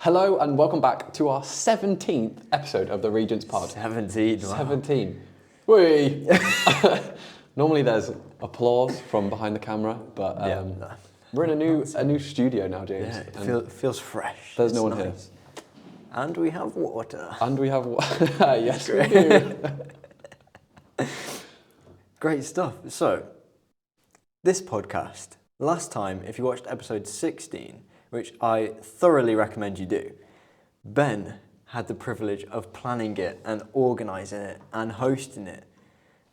Hello and welcome back to our 17th episode of the Regents Pod. 17, wow. 17. Whee! Normally there's applause from behind the camera, but we're in a new studio now, James. Yeah, it feels fresh. There's no one nice. here. And we have water. And we have yes, we do. Great stuff. So, this podcast, last time, if you watched episode 16, which I thoroughly recommend you do, Ben had the privilege of planning it and organising it and hosting it.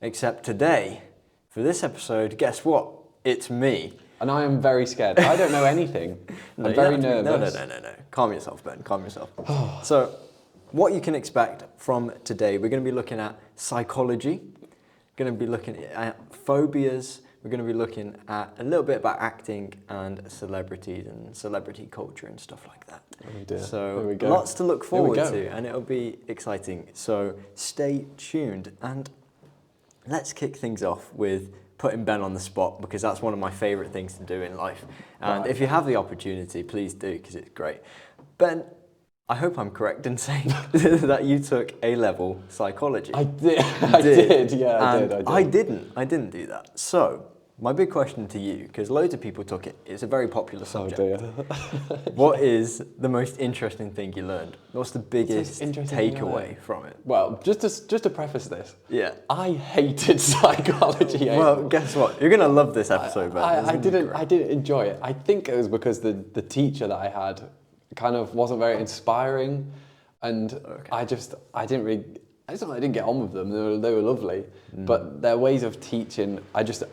Except today, for this episode, guess what? It's me. And I am very scared. I don't know anything. I'm very nervous. No. Calm yourself, Ben. Calm yourself. So, what you can expect from today, we're going to be looking at psychology, going to be looking at phobias, we're going to be looking at a little bit about acting and celebrities and celebrity culture and stuff like that. Oh dear. So lots to look forward to, and it'll be exciting. So stay tuned, and let's kick things off with putting Ben on the spot, because that's one of my favourite things to do in life. And if you have the opportunity, please do, because it's great. Ben, I hope I'm correct in saying that you took A-level psychology. I did. I did. Yeah, I did. I didn't do that. So, my big question to you, because loads of people took it, it's a very popular subject. Oh dear. What is the most interesting thing you learned? What's the biggest takeaway from it? Well, just to preface this, yeah, I hated psychology. Well, guess what? You're gonna love this episode, Ben. I didn't enjoy it. I think it was because the teacher that I had kind of wasn't very inspiring, and I didn't get on with them. They were lovely, but their ways of teaching, I just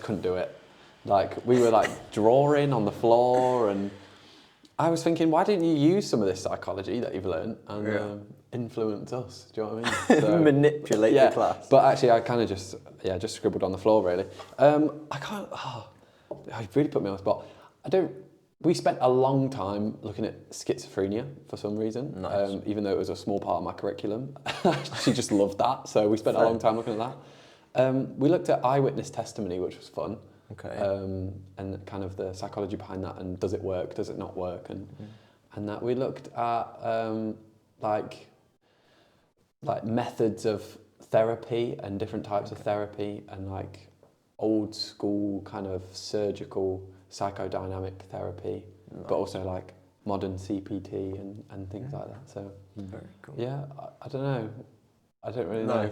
couldn't do it. Like, we were like drawing on the floor, and I was thinking, why didn't you use some of this psychology that you've learned and influence us? Do you know what I mean? So, manipulate the class. But actually, I kind of just scribbled on the floor, really. I can't. You really put me on the spot. We spent a long time looking at schizophrenia for some reason, Nice. Even though it was a small part of my curriculum. She just loved that, so we spent a long time looking at that. We looked at eyewitness testimony, which was fun. Okay. And kind of the psychology behind that, and does it work, does it not work, and that. We looked at like methods of therapy and different types of therapy, and like old school kind of surgical psychodynamic therapy, but also like modern CPT and things like that. So very cool. Yeah, I don't know. I don't really know.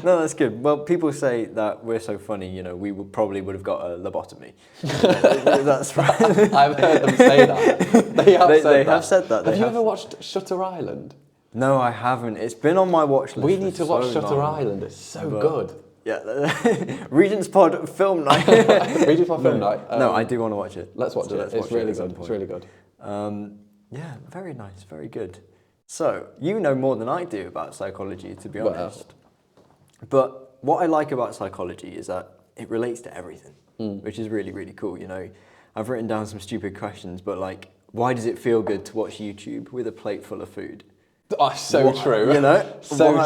No, that's good. Well, people say that we're so funny, you know, we probably would have got a lobotomy. That's right. I've heard them say that. They have said that. Have you ever watched Shutter Island? No, I haven't. It's been on my watch list. We need to watch Shutter Island. It's so good. Yeah, Regents Pod film night. Regents Pod film night. No, I do want to watch it. Let's watch it. It's really good. It's really good. Yeah, very nice, very good. So, you know more than I do about psychology, to be honest. But what I like about psychology is that it relates to everything, which is really, really cool. You know, I've written down some stupid questions, but like, why does it feel good to watch YouTube with a plate full of food? Oh, so true. You know?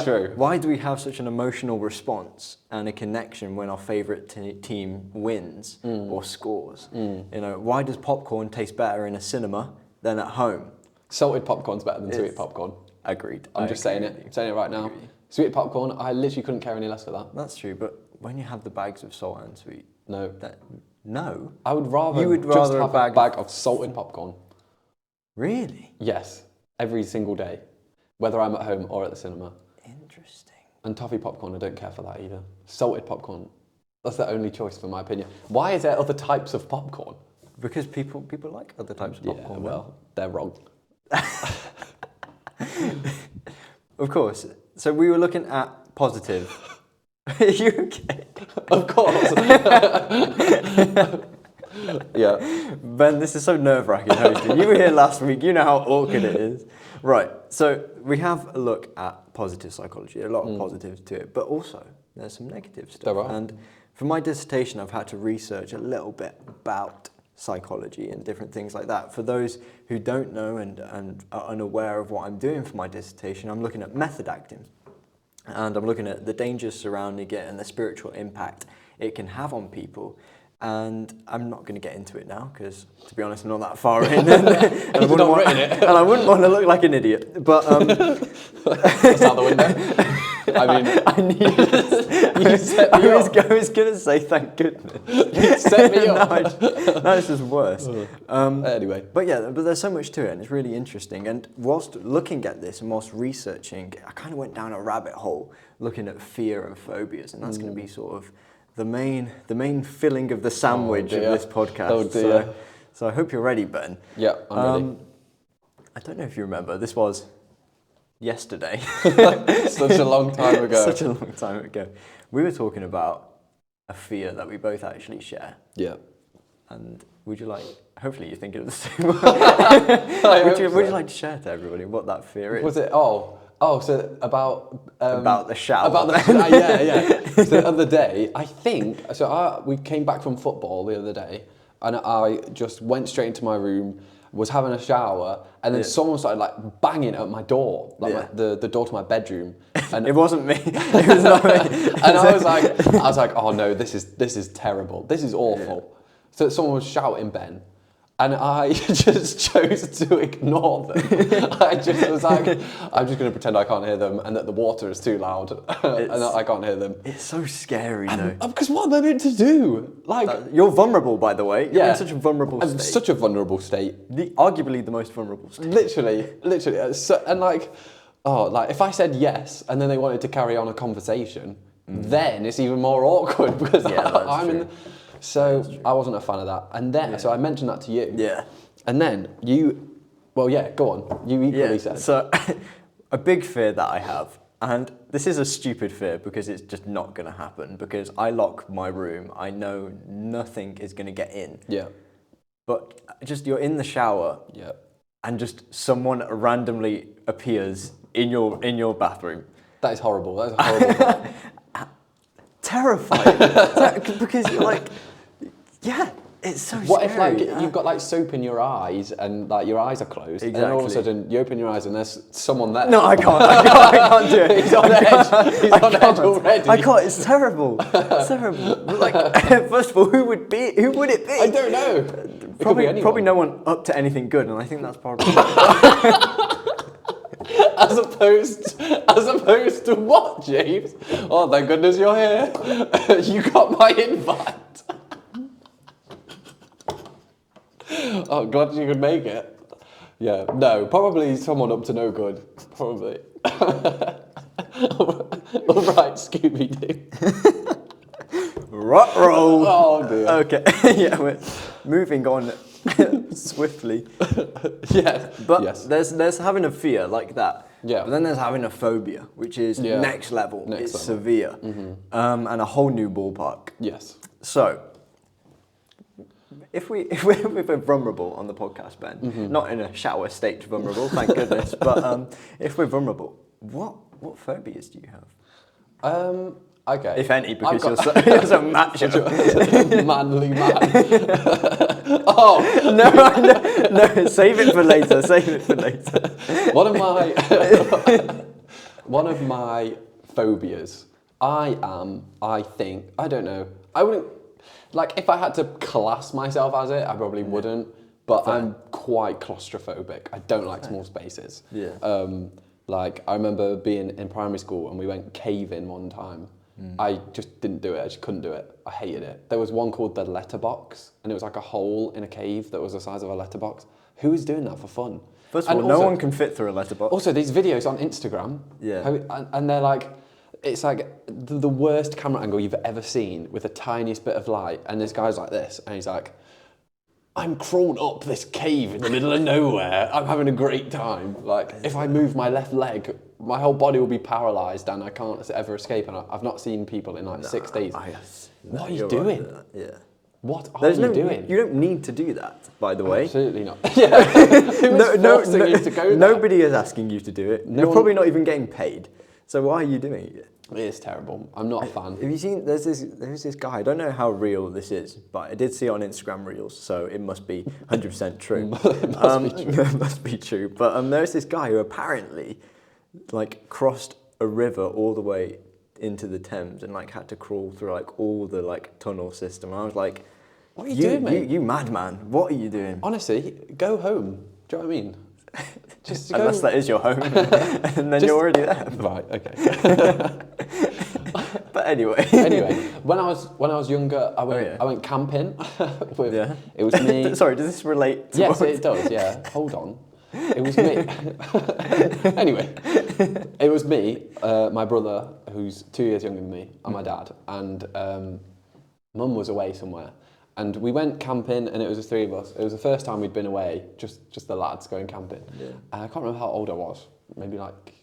True. Why do we have such an emotional response and a connection when our favourite team wins or scores? You know, why does popcorn taste better in a cinema than at home? Salted popcorn's better than sweet popcorn. Agreed. I'm just saying it. I'm saying it right now. Sweet popcorn, I literally couldn't care any less for that. That's true, but when you have the bags of salt and sweet... No. I would rather just have a bag of salted popcorn. Really? Yes. Every single day. Whether I'm at home or at the cinema. Interesting. And toffee popcorn, I don't care for that either. Salted popcorn, that's the only choice for my opinion. Why is there other types of popcorn? Because people like other types of popcorn. Yeah, well, they're wrong. Of course. So we were looking at positive. Are you okay? Of course. Yeah. Ben, this is so nerve-wracking hosting. You were here last week. You know how awkward it is. Right. So we have a look at positive psychology. A lot of positives to it, but also there's some negative stuff. There are. And for my dissertation, I've had to research a little bit about psychology and different things like that. For those who don't know and are unaware of what I'm doing for my dissertation, I'm looking at method acting. And I'm looking at the dangers surrounding it and the spiritual impact it can have on people. And I'm not going to get into it now because, to be honest, I'm not that far in, and I wouldn't want to look like an idiot. But that's out the window. I mean, I knew I was going to say thank goodness. You set me up. No, it's just worse. Anyway. But yeah, but there's so much to it, and it's really interesting. And whilst looking at this and whilst researching, I kind of went down a rabbit hole looking at fear and phobias, and that's going to be sort of the main filling of the sandwich of this podcast. Oh dear. So I hope you're ready, Ben. Yeah, I'm ready. I don't know if you remember, this was yesterday. Such a long time ago. Such a long time ago. We were talking about a fear that we both actually share. Yeah. And would you like, hopefully you're thinking of the same one. Would you like to share to everybody what that fear is? Was it, so about the shower. About the shower, yeah. So the other day, I think, we came back from football the other day, and I just went straight into my room, was having a shower, and then someone started like banging at my door, like the door to my bedroom. And it wasn't me. It was not me. And I was like, oh no, this is terrible. This is awful. Yeah. So someone was shouting, Ben. And I just chose to ignore them. I just was like, I'm just going to pretend I can't hear them and that the water is too loud and that I can't hear them. It's so scary, though. Because what am I meant to do? Like, you're vulnerable, by the way. You're in such a vulnerable state. Such a vulnerable state. Arguably the most vulnerable state. Literally. So, and like if I said yes and then they wanted to carry on a conversation, then it's even more awkward because I'm in. So I wasn't a fan of that. And then, so I mentioned that to you. Yeah. And then go on. You equally said. So a big fear that I have, and this is a stupid fear because it's just not going to happen because I lock my room. I know nothing is going to get in. Yeah. But just you're in the shower. Yeah. And just someone randomly appears in your bathroom. That is horrible. That is horrible. Terrifying. Because you're like, it's so what scary. What if you've got like soap in your eyes and like your eyes are closed, and then all of a sudden you open your eyes and there's someone there? No, I can't do it. He's on edge. He's on edge already. I can't. It's terrible. It's terrible. Like, first of all, who would it be? I don't know. Probably no one up to anything good, and I think that's probably. As opposed to what, James? Oh, thank goodness you're here. You got my invite. Oh, glad you could make it. Yeah, no, probably someone up to no good. Probably. All right, Scooby-Doo. Ruh-roh. Oh, dear. Okay, yeah, we're moving on swiftly. Yeah. But yes. there's having a fear like that. Yeah. But then there's having a phobia, which is next level. It's severe. Mm-hmm. And a whole new ballpark. Yes. So, if we're vulnerable on the podcast, Ben, not in a shower state vulnerable, thank goodness, but if we're vulnerable, what phobias do you have? Okay. If any, because you're so macho. Manly man. No, save it for later, One of my phobias, I don't know, I wouldn't, like if I had to class myself as it, I probably wouldn't, but I'm quite claustrophobic. I don't like small spaces. Yeah. Like I remember being in primary school and we went caving one time. I just didn't do it. I just couldn't do it. I hated it. There was one called the letterbox, and it was like a hole in a cave that was the size of a letterbox. Who was doing that for fun? First of all, no one can fit through a letterbox. Also, these videos on Instagram, and they're like, it's like the worst camera angle you've ever seen with the tiniest bit of light, and this guy's like this, and he's like, I'm crawled up this cave in the middle of nowhere. I'm having a great time. Like, if I move my left leg, my whole body will be paralysed and I can't ever escape. And I've not seen people in like 6 days. What are you doing? Right, yeah. What are you doing? You don't need to do that, by the way. Absolutely not. Yeah. You to go there? Nobody is asking you to do it. You're probably not even getting paid. So why are you doing it? It is terrible. I'm not a fan. Have you seen, there's this guy, I don't know how real this is, but I did see it on Instagram Reels, so it must be 100% true. It must be true. But there's this guy who apparently like crossed a river all the way into the Thames and like had to crawl through like all the like tunnel system. And I was like, What are you doing, mate? You madman. What are you doing? Honestly, go home. Do you know what I mean? Just Unless that is your home, and then you're already there. Right, okay. But anyway. when I was younger, I went camping. It was me. Sorry, does this relate to Yes, it does, yeah. Hold on. It was me. Anyway, it was me, my brother, who's 2 years younger than me, and my dad, and Mum was away somewhere. And we went camping, and it was the three of us. It was the first time we'd been away, just the lads going camping. Yeah. And I can't remember how old I was, maybe like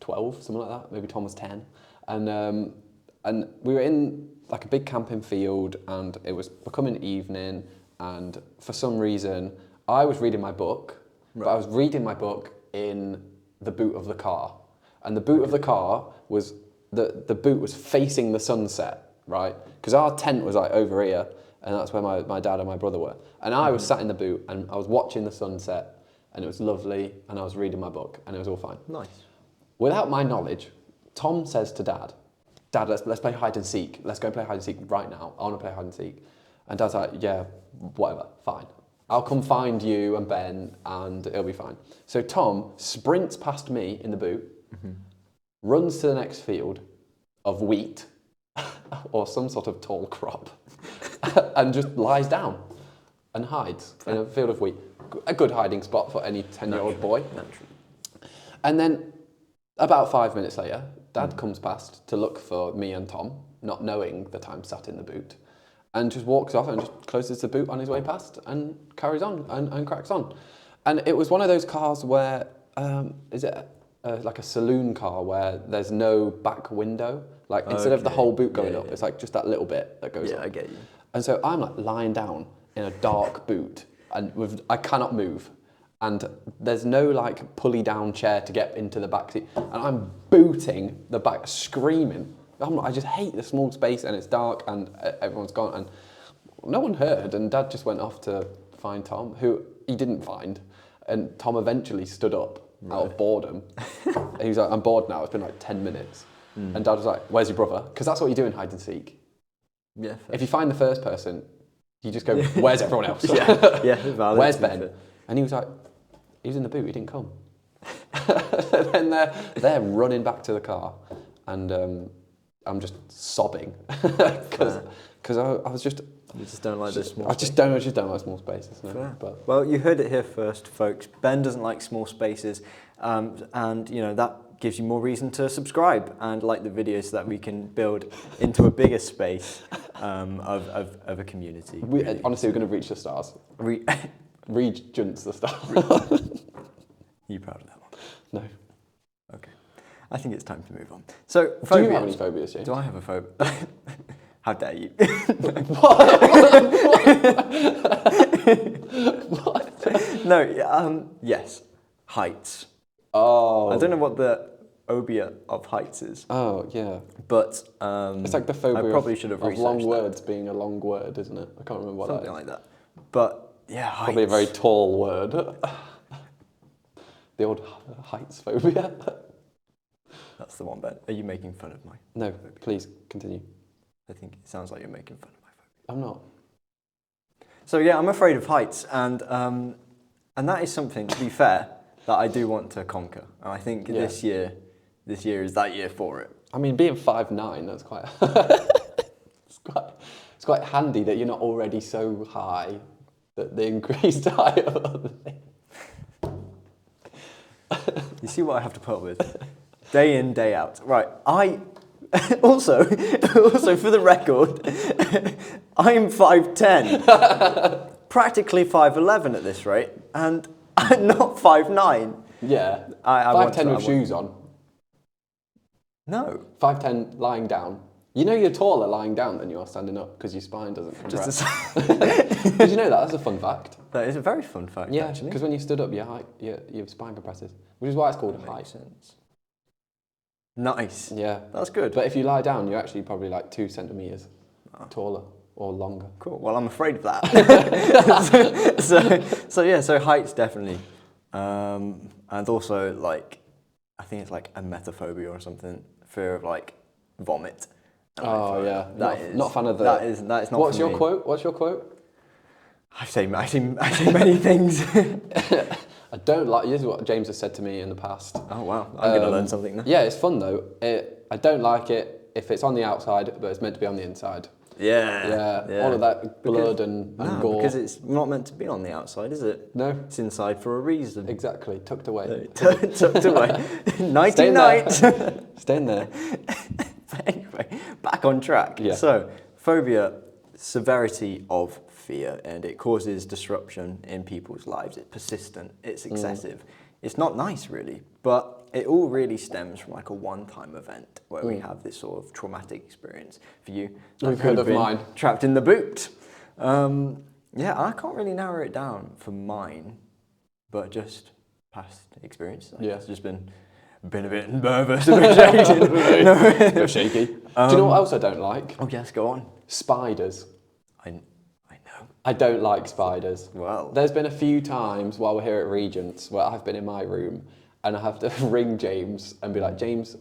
12, something like that. Maybe Tom was 10. And we were in like a big camping field, and it was becoming evening, and for some reason, I was reading my book, but I was reading my book in the boot of the car. And the boot of the car was, the boot was facing the sunset, right? Because our tent was like over here, and that's where my dad and my brother were. And I was sat in the boot, and I was watching the sunset, and it was lovely, and I was reading my book, and it was all fine. Nice. Without my knowledge, Tom says to Dad, Dad, let's play hide and seek. Let's go play hide and seek right now. I want to play hide and seek. And Dad's like, yeah, whatever, fine. I'll come find you and Ben, and it'll be fine. So Tom sprints past me in the boot, runs to the next field of wheat, or some sort of tall crop, and just lies down and hides in a field of wheat. A good hiding spot for any 10-year-old boy. Naturally. And then about 5 minutes later, Dad comes past to look for me and Tom, not knowing that I'm sat in the boot, and just walks off and just closes the boot on his way past and carries on and cracks on. And it was one of those cars where, is it like a saloon car where there's no back window? Like instead of the whole boot going up, it's like just that little bit that goes up. Yeah, I get you. And so I'm like lying down in a dark boot, and I cannot move. And there's no like pulley down chair to get into the back seat. And I'm booting the back, screaming. I just hate the small space, and it's dark, and everyone's gone. And no one heard. And Dad just went off to find Tom, who he didn't find. And Tom eventually stood up out of boredom. He was like, I'm bored now. It's been like 10 minutes. And Dad was like, where's your brother? Because that's what you do in hide and seek. Yeah. If you find the first person, you just go, where's everyone else? Valid. Where's Ben? And he was like, he was in the boot, he didn't come. And then they're running back to the car, and I'm just sobbing because I was just. You just don't like the small. I just don't like small spaces. No. But. Well, you heard it here first, folks. Ben doesn't like small spaces, and you know that gives you more reason to subscribe and like the videos so that we can build into a bigger space of a community. Really. Honestly, we're going to reach the stars. Regents the stars. Are you proud of that one? No. Okay. I think it's time to move on. So, phobias. Do you have any phobias, James? Do I have a phobia? How dare you? What? No, yes. Heights. Oh. I don't know what the phobia of heights is. Oh, yeah. But it's like the phobia I probably should have of long researched words being a long word, isn't it? I can't remember what something that is. like that. But yeah, heights. Probably a very tall word. The old heights phobia. That's the one, Ben. Are you making fun of my No, phobia? please continue. I think it sounds like you're making fun of my phobia. I'm not. So yeah, I'm afraid of heights, and that is something, to be fair, that I do want to conquer. And I think this year is that year for it. I mean, being 5'9", that's quite. It's quite handy that you're not already so high that the increased height of other things. You see what I have to put up with, day in, day out. Right, I also for the record, I'm 5'10", practically 5'11" at this rate, and I'm not 5'9". Yeah, I 5'10" with shoes on. No. 5'10" lying down. You know you're taller lying down than you are standing up because your spine doesn't compress. Did you know that? That's a fun fact. That is a very fun fact, yeah, actually. because when you stood up, your spine compresses, which is why it's called That height. makes sense. Nice. Yeah. That's good. But if you lie down, you're actually probably like 2 centimetres taller or longer. Cool. Well, I'm afraid of that. so heights definitely. And also, like, I think it's like emetophobia or something, fear of like vomit. Oh yeah, That is not a fan of that. That is not. What's for your me. quote? What's your quote? I say many things. I don't like. This is what James has said to me in the past. Oh wow, I'm going to learn something now. Yeah, it's fun though. I don't like it if it's on the outside, but it's meant to be on the inside. Yeah. All of that blood and gore. Because it's not meant to be on the outside, is it? No. It's inside for a reason. Exactly, tucked away. Tucked away. Nighty night. Staying there. But anyway, back on track. Yeah. So, phobia, severity of fear, and it causes disruption in people's lives. It's persistent, it's excessive. It's not nice, really, but it all really stems from like a one-time event where we have this sort of traumatic experience. For you, We've heard of mine. Trapped in the boot. Yeah, I can't really narrow it down for mine, but just past experience. It's just been a bit nervous, a bit shaky. A bit shaky. Do you know what else I don't like? Oh yes, go on. Spiders. I know. I don't like spiders. Well, There's been a few times while we're here at Regent's where I've been in my room and I have to ring James and be like, James,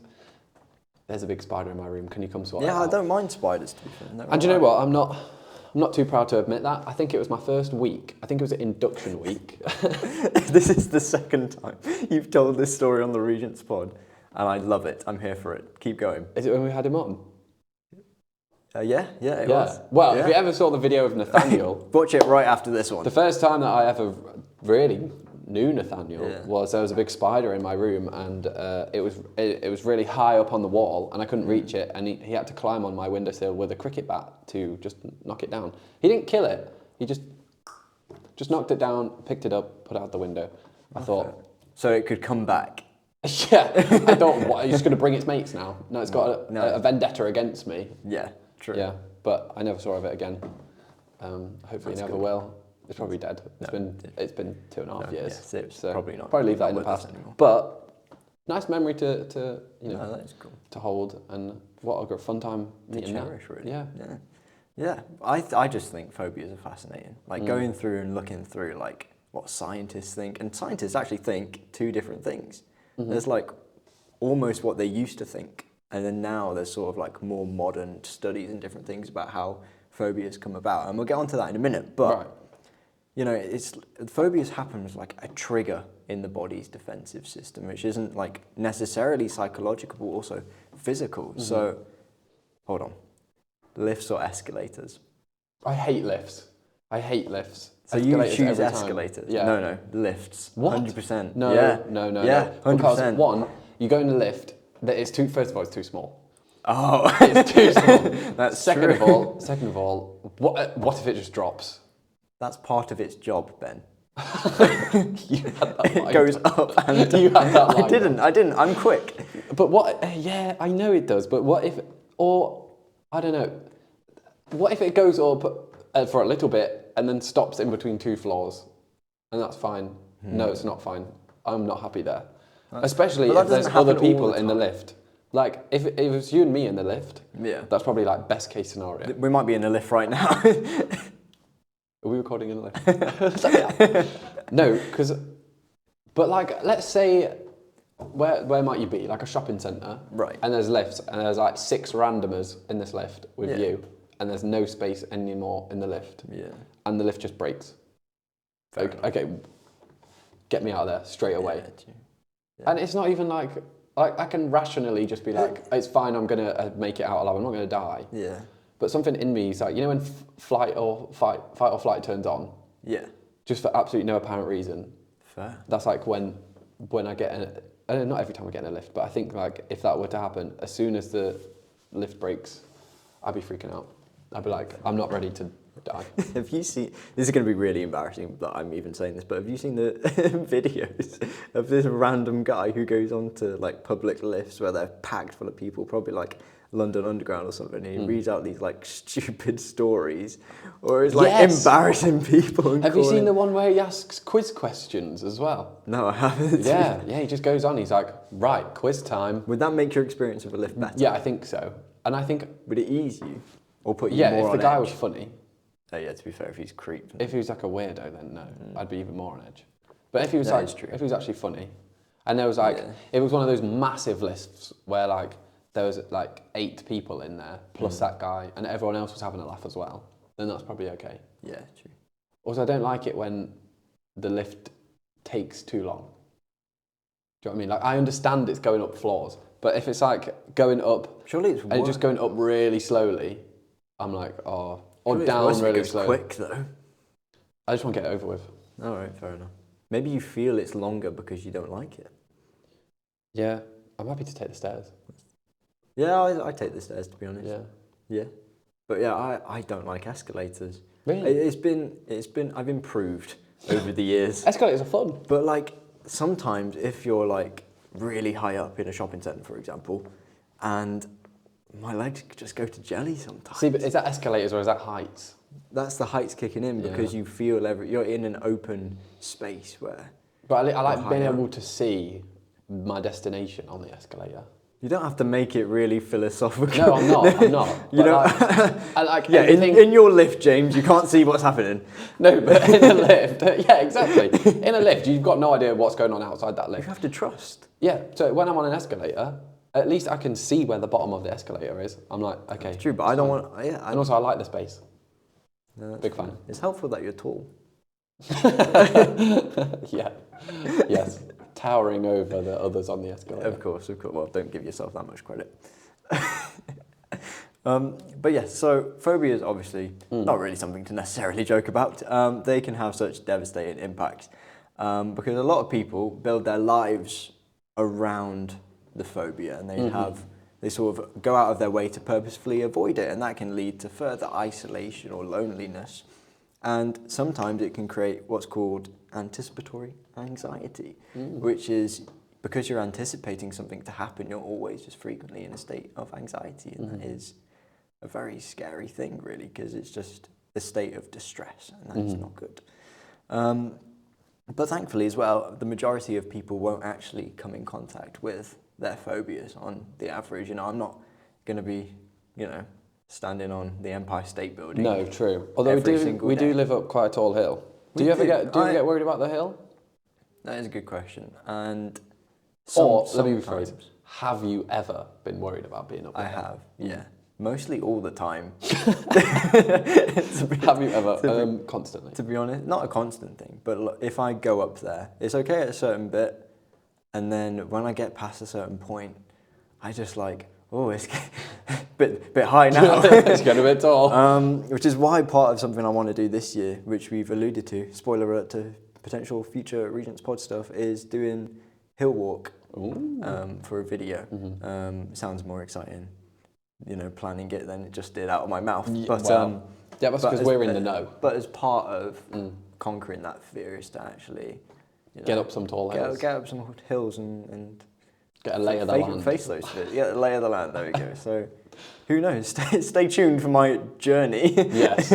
there's a big spider in my room. Can you come sort it out? yeah, I don't mind spiders, to be fair. And do you know what? I'm not too proud to admit that. I think it was my first week. I think it was an induction week. This is the second time you've told this story on the Regent's pod, and I love it. I'm here for it. Keep going. Is it when we had him on? Yeah, it was. Well, if you ever saw the video of Nathaniel, watch it right after this one. the first time that I ever really knew Nathaniel was there was a big spider in my room, and it was really high up on the wall, and I couldn't reach it, and he had to climb on my windowsill with a cricket bat to just knock it down. He didn't kill it. He just knocked it down, picked it up, put it out the window. I thought, so it could come back. yeah. I thought, what, are you just going to bring its mates now? No, it's got a vendetta against me. Yeah, true. Yeah, but I never saw of it again. Hopefully, never will. It's probably dead. It's been 2.5 years. Yeah, it's so probably not. Probably leave that in the past. But nice memory to that is cool. to hold, and what a fun time meeting that. Cherish, really. Yeah. I just think phobias are fascinating. Like going through and looking through like what scientists think, and scientists actually think two different things. There's like almost what they used to think, and then now there's sort of like more modern studies and different things about how phobias come about, and we'll get onto that in a minute. But you know, phobias happen as like a trigger in the body's defensive system, which isn't like necessarily psychological, but also physical. So, hold on, lifts or escalators? I hate lifts. So you choose every escalators? Time. Yeah. No, lifts. What? 100%. No. Yeah, 100%. Because one, you go in the lift. It's too. First of all, it's too small. Oh, it's too small. That's second true. Of all, what if it just drops? That's part of its job, Ben. It goes up and you had that line. I didn't. I'm quick. But what? Yeah, I know it does. But what if? Or I don't know. What if it goes up for a little bit and then stops in between two floors, and that's fine? No, it's not fine. I'm not happy there. Especially if there's other people in the lift. Like if it was you and me in the lift, that's probably like best case scenario. We might be in a lift right now. Are we recording in a lift? No, because, but like, let's say, where might you be? Like a shopping centre, right? And there's lifts, and there's like 6 randomers in this lift with you, and there's no space anymore in the lift. Yeah. And the lift just breaks. Okay, get me out of there straight away. Yeah. And it's not even like I can rationally just be like, it's fine, I'm gonna make it out alive. I'm not gonna die. Yeah. But something in me is like, you know, when fight or flight turns on. Yeah. Just for absolutely no apparent reason. Fair. That's like when I get in. Not every time I get in a lift, but I think like if that were to happen, as soon as the lift breaks, I'd be freaking out. I'd be like, I'm not ready to die. Have you seen? This is going to be really embarrassing that I'm even saying this, but have you seen the videos of this random guy who goes on to like public lifts where they're packed full of people, probably like London Underground or something, and he reads out these like stupid stories, or is like embarrassing people. And have you seen the one where he asks quiz questions as well? No, I haven't. Yeah, he just goes on. He's like, right, quiz time. Would that make your experience of a lift better? Yeah, I think so. And I think would it ease you or put you more on edge? Yeah, if the guy was funny. Oh yeah, to be fair, if he's creeped. If he was like a weirdo, then no, I'd be even more on edge. But if he was if he was actually funny, and there was like, it was one of those massive lists where like there was like 8 people in there plus that guy, and everyone else was having a laugh as well, then that's probably okay. Yeah, true. Also, I don't like it when the lift takes too long. Do you know what I mean? Like, I understand it's going up floors, but if it's like going up, surely it's and just going up really slowly, I'm like, oh, or surely down it's really slowly. quick though. I just want to get it over with. All right, fair enough. Maybe you feel it's longer because you don't like it. Yeah, I'm happy to take the stairs. Yeah, I take the stairs, to be honest. Yeah. Yeah. But yeah, I don't like escalators. Really? It's been I've improved over the years. Escalators are fun. But like sometimes if you're like really high up in a shopping centre, for example, and my legs just go to jelly sometimes. See, but is that escalators or is that heights? That's the heights kicking in because you feel you're in an open space where. But I like being able to see my destination on the escalator. You don't have to make it really philosophical. No, I'm not. I'm not. You don't. I like yeah, everything. in your lift, James, you can't see what's happening. No, but in a lift, yeah, exactly. In a lift, you've got no idea what's going on outside that lift. You have to trust. Yeah. So when I'm on an escalator, at least I can see where the bottom of the escalator is. I'm like, okay. It's true, but I don't want. Yeah. And also, I like the space. No, Big fan. It's helpful that you're tall. Yeah. Yes. Towering over the others on the escalator. Of course. Well, don't give yourself that much credit. But yes, so phobias obviously not really something to necessarily joke about. They can have such devastating impacts because a lot of people build their lives around the phobia, and they sort of go out of their way to purposefully avoid it, and that can lead to further isolation or loneliness. And sometimes it can create what's called anticipatory anxiety, which is because you're anticipating something to happen, you're always just frequently in a state of anxiety. And that is a very scary thing, really, because it's just a state of distress, and that's not good. But thankfully as well, the majority of people won't actually come in contact with their phobias on the average. You know, I'm not going to be, standing on the Empire State Building. No, true. Although we do live up quite a tall hill. Do you ever get worried about the hill? That is a good question. And let me rephrase. Have you ever been worried about being up there? I have, yeah. Mostly all the time. Have you ever? Constantly? To be honest, not a constant thing, but look, if I go up there, it's okay at a certain bit, and then when I get past a certain point, I just like, oh, it's a bit high now. It's getting a bit tall. Which is why part of something I want to do this year, which we've alluded to, spoiler alert to potential future Regents Pod stuff, is doing hill walk for a video. Sounds more exciting, planning it than it just did out of my mouth. But yeah, that's because we're in the know. But as part of conquering that fear is to actually get up some tall hills. Get up some hills and get a lay of the land. Face those bits. Yeah, lay of the land. There we go. So, who knows? Stay tuned for my journey. Yes.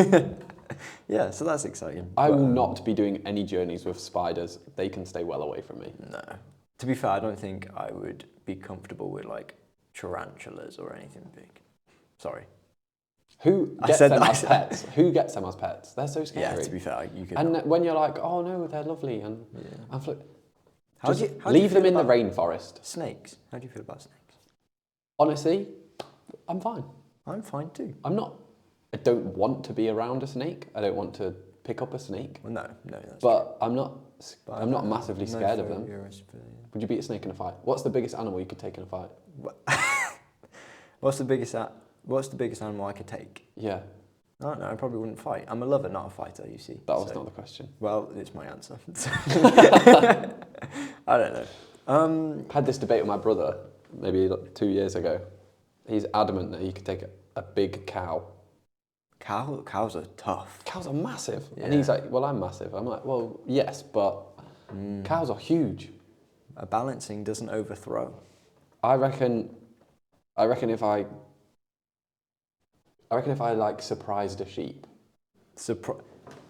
Yeah, so that's exciting. I will not be doing any journeys with spiders. They can stay well away from me. No. To be fair, I don't think I would be comfortable with like tarantulas or anything big. Sorry. Who gets them as pets? Who gets them as pets? They're so scary. Yeah, to be fair, you could. And when you're like, oh no, they're lovely, and how do leave you them in the rainforest. Snakes. How do you feel about snakes? Honestly, I'm fine. I'm fine too. I don't want to be around a snake. I don't want to pick up a snake. Well, no, that's but true. I'm not massively scared of them. Yeah. Would you beat a snake in a fight? What's the biggest animal you could take in a fight? What's the biggest animal I could take? Yeah. I don't know. I probably wouldn't fight. I'm a lover, not a fighter. You see. That was not the question. Well, it's my answer. I don't know. I had this debate with my brother maybe 2 years ago. He's adamant that he could take a big cow. Cows are tough. Cows are massive. Yeah. And he's like, well, I'm massive. I'm like, well, yes, but cows are huge. A balancing doesn't overthrow. I reckon if I like surprised a sheep.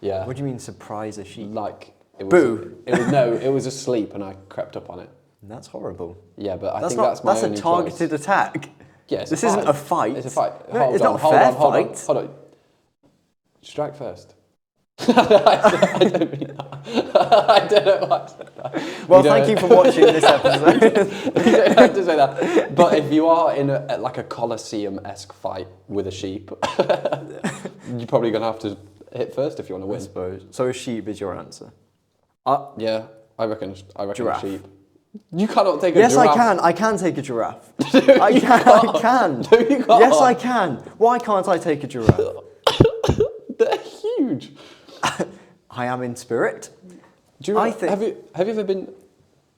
Yeah. What do you mean surprise a sheep? Like it was. Boo. It was asleep and I crept up on it. That's horrible. Yeah, but I think that's my only a targeted choice. Attack. Yes. This isn't a fight. It's a fight. No, it's not a fair fight. Hold on. Strike first. I don't mean that. I don't know why I said that. Well, thank you for watching this episode. You don't have to say that. But if you are in a Colosseum-esque fight with a sheep, you're probably going to have to hit first if you want to I win. suppose. So a sheep is your answer? Yeah, I reckon Giraffe. a sheep. You cannot take a Yes, giraffe. I can. I can take a giraffe. No, I you can. can't. I can. No, you can't. Yes, I can. Why can't I take a giraffe? They're huge. I am in spirit. Do you have you ever been?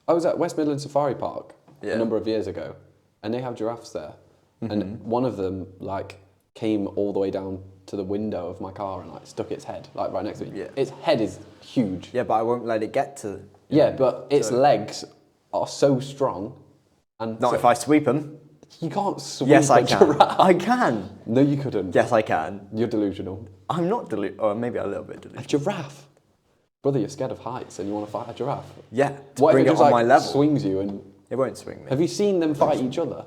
I was at West Midland Safari Park a number of years ago, and they have giraffes there, and one of them like came all the way down to the window of my car and like stuck its head like right next to me. Yeah. Its head is huge. Yeah, but I won't let it get to. Yeah, but its legs are so strong, and Not if I sweep them. You can't sweep Yes, I a can. giraffe. I can. No, you couldn't. Yes, I can. You're delusional. I'm not or maybe a little bit A delusional. giraffe, brother. You're scared of heights, and you want to fight a giraffe. Yeah, to What bring if it it just on like my level. swings you and? It won't swing me. Have you seen them fight each other?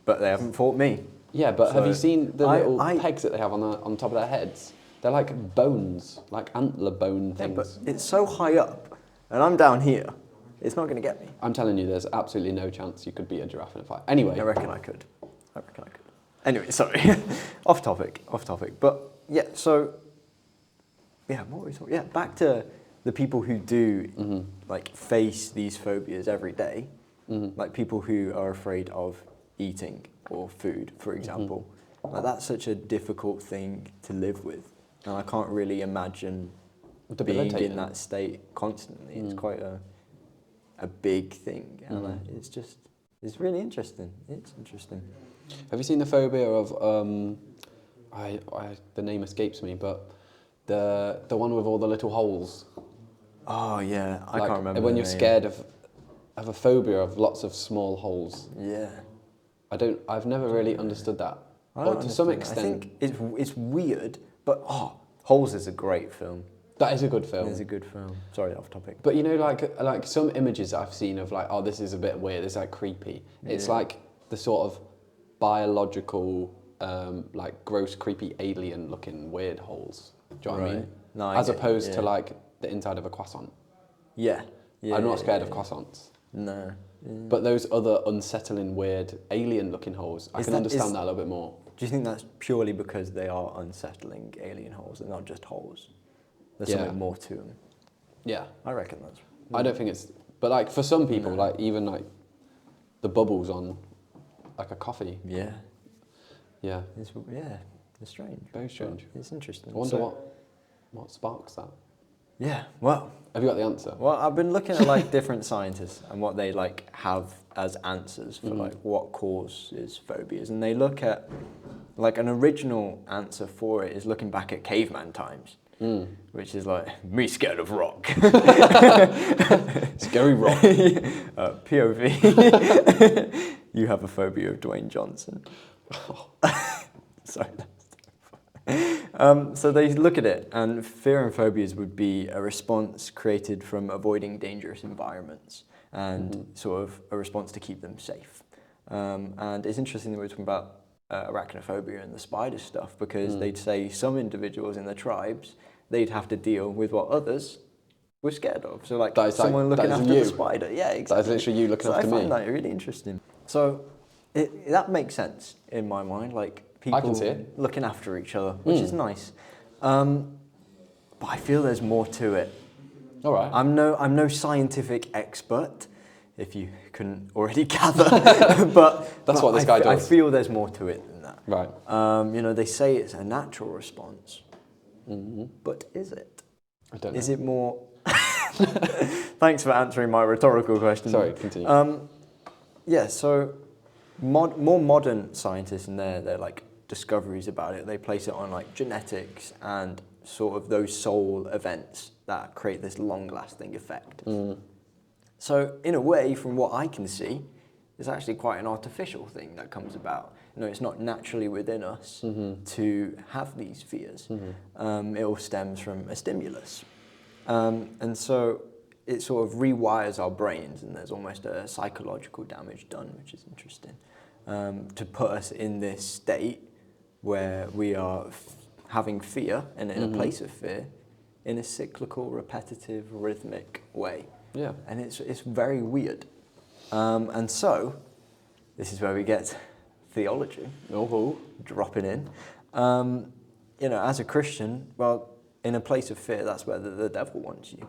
But they haven't fought me. Yeah, but have you seen the little I- pegs that they have on top of their heads? They're like bones, like antler bone Yeah, but things. it's so high up, and I'm down here. It's not going to get me. I'm telling you, there's absolutely no chance you could beat a giraffe in a fight. Anyway. I reckon I could. Anyway, sorry. Off topic. But yeah, so, yeah, what were we talking? Yeah, back to the people who do like face these phobias every day, like people who are afraid of eating or food, for example. Like that's such a difficult thing to live with. And I can't really imagine being in that state constantly. It's quite a big thing. And it's really interesting. It's interesting. Have you seen the phobia of the name escapes me, but the one with all the little holes? Oh yeah, I Like, can't remember. When the you're name. scared of a phobia of lots of small holes. Yeah. I've never really understood that. I don't Or to some understand that. extent. I think it's weird, but Holes is a great film. That is a good film. It is a good film. Sorry, off topic. But you know, like some images I've seen of like, oh, this is a bit weird. It's like creepy. It's like the sort of biological, like gross, creepy, alien-looking weird holes. Do you know what I mean? No, as opposed to like the inside of a croissant. Yeah. I'm not scared of croissants. No. But those other unsettling, weird, alien-looking holes, I can understand that a little bit more. Do you think that's purely because they are unsettling alien holes? They're not just holes. There's something more to them. Yeah. I reckon that's. I don't think it's. But like for some people, like even like the bubbles on like a coffee. Yeah. Yeah. It's strange. Very strange. It's interesting. I wonder what sparks that. Yeah. Well. Have you got the answer? Well, I've been looking at like different scientists and what they like have as answers for like what causes phobias, and they look at like an original answer for it is looking back at caveman times, which is like me scared of rock. Scary rock. POV. You have a phobia of Dwayne Johnson. Sorry. So they look at it, and fear and phobias would be a response created from avoiding dangerous environments and sort of a response to keep them safe. And it's interesting that we're talking about arachnophobia and the spider stuff, because they'd say some individuals in the tribes, they'd have to deal with what others were scared of. So like someone looking after the spider. Yeah, exactly. That is literally you looking after me. I find that really interesting. So that makes sense in my mind. Like, people I can see it. looking after each other, which is nice. But I feel there's more to it. All right. I'm no scientific expert, if you couldn't already gather. but That's what this guy does. I feel there's more to it than that. Right. They say it's a natural response, but is it? I don't know. Is it more? Thanks for answering my rhetorical question. Sorry, continue. Yeah. So, more modern scientists and their like discoveries about it, they place it on like genetics and sort of those soul events that create this long-lasting effect. So in a way, from what I can see, it's actually quite an artificial thing that comes about. It's not naturally within us to have these fears. It all stems from a stimulus. And so it sort of rewires our brains, and there's almost a psychological damage done, which is interesting, to put us in this state where we are having fear and in a place of fear in a cyclical, repetitive, rhythmic way. Yeah. And it's very weird. And so, this is where we get theology dropping in. As a Christian, well, in a place of fear, that's where the devil wants you,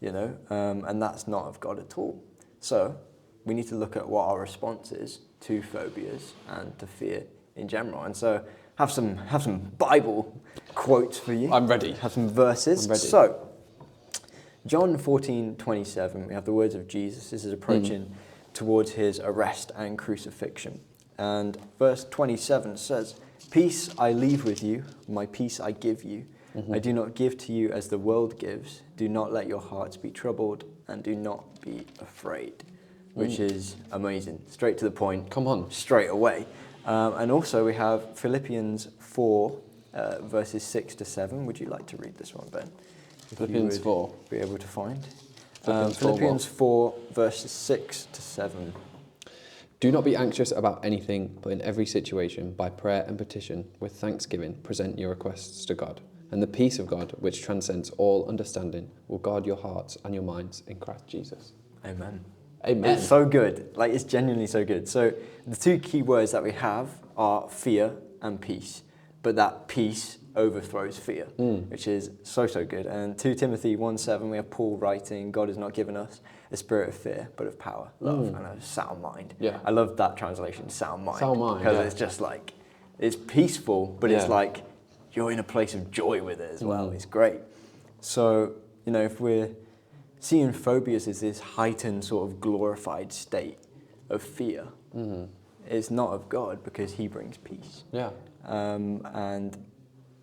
you know, and that's not of God at all. So we need to look at what our response is to phobias and to fear in general. And so have some Bible quotes for you. I'm ready. Have some verses. I'm ready. So John 14:27, we have the words of Jesus. This is approaching towards his arrest and crucifixion. And verse 27 says, "Peace I leave with you, my peace I give you. I do not give to you as the world gives. Do not let your hearts be troubled, and do not be afraid." Which is amazing. Straight to the point. Come on. Straight away. And also we have Philippians 4, verses 6 to 7. Would you like to read this one, Ben? If Philippians 4. Be able to find. Philippians 4, verses 6 to 7. Do not be anxious about anything, but in every situation, by prayer and petition, with thanksgiving, present your requests to God. And the peace of God, which transcends all understanding, will guard your hearts and your minds in Christ Jesus. Amen. Amen. It's so good. Like, it's genuinely so good. So the two key words that we have are fear and peace. But that peace overthrows fear, which is so good. And 2 Timothy 1:7, we have Paul writing, God has not given us a spirit of fear, but of power, love, and a sound mind. Yeah. I love that translation, sound mind. Sound mind, because yeah. it's just like, it's peaceful, but it's Yeah. like, you're in a place of joy with it as well. It's great. So, you know, if we're seeing phobias as this heightened sort of glorified state of fear, it's not of God, because he brings peace. Yeah. And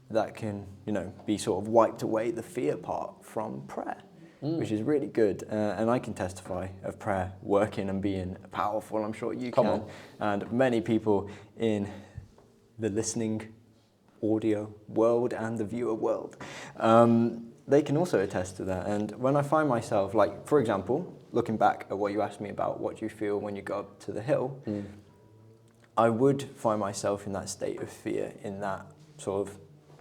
that can, you know, be sort of wiped away, the fear part, from prayer, which is really good. And I can testify of prayer working and being powerful. I'm sure you Come can. on. And many people in the listening audio world and the viewer world, they can also attest to that. And when I find myself, like, for example, looking back at what you asked me about, what do you feel when you go up to the hill, I would find myself in that state of fear, in that sort of